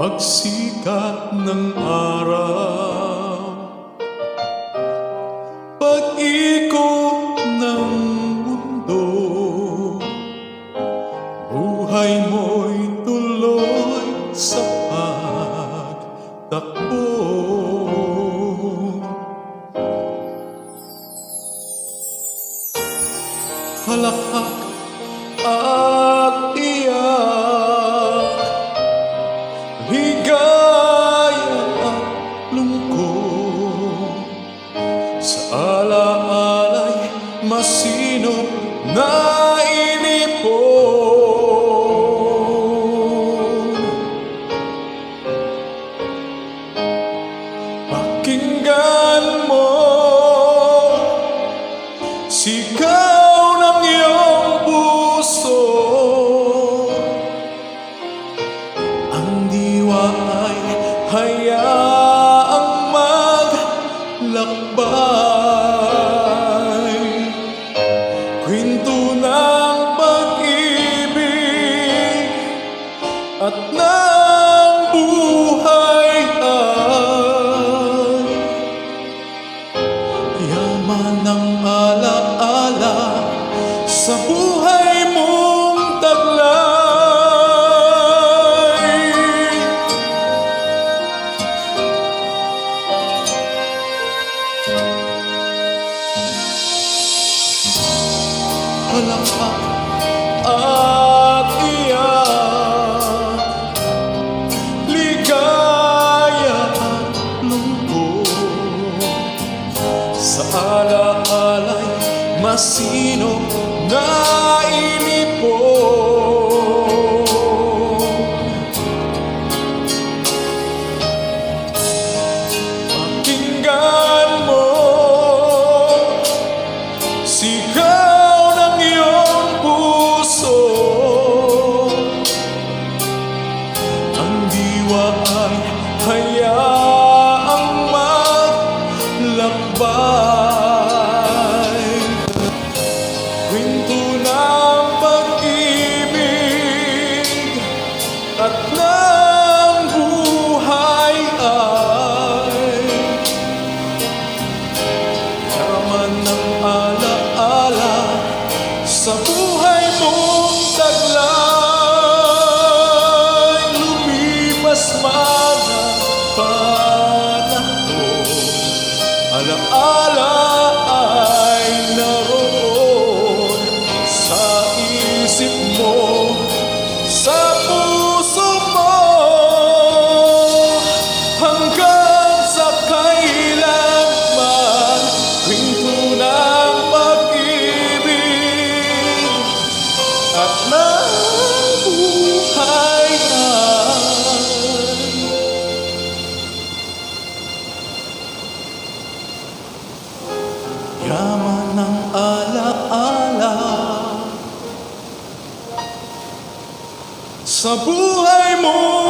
pagsikat ng araw, pag-ikot ng mundo, buhay mo'y tuloy sa pagtakbo. Halakhak at iyak, ligaya at lungkot, sa alaala'y masinop na inipon. Pakinggan mo sigaw ng iyong puso, ang diwa ay hayaang maglakbay. Kwento ng pag-ibig at ng buhay ay yaman ng alaala sa buhay mong taglay. Halakhak at iyak, ligaya at lungkot, sa alaala'y masinop na inipon. Pakinggan mo sigaw ng iyong puso, ang diwa ay hayaang maglakbay. Kwento ng pag-ibig at ng buhay ay yaman ng alaala sa buhay mong taglay. Lumipas man ang panahon, alaala ay naroon sa isip mo, sa puso mo, hanggang sa kailanman. Kwento ng pag-ibig at ng buhay ay yaman ng alaala sa buhay mo.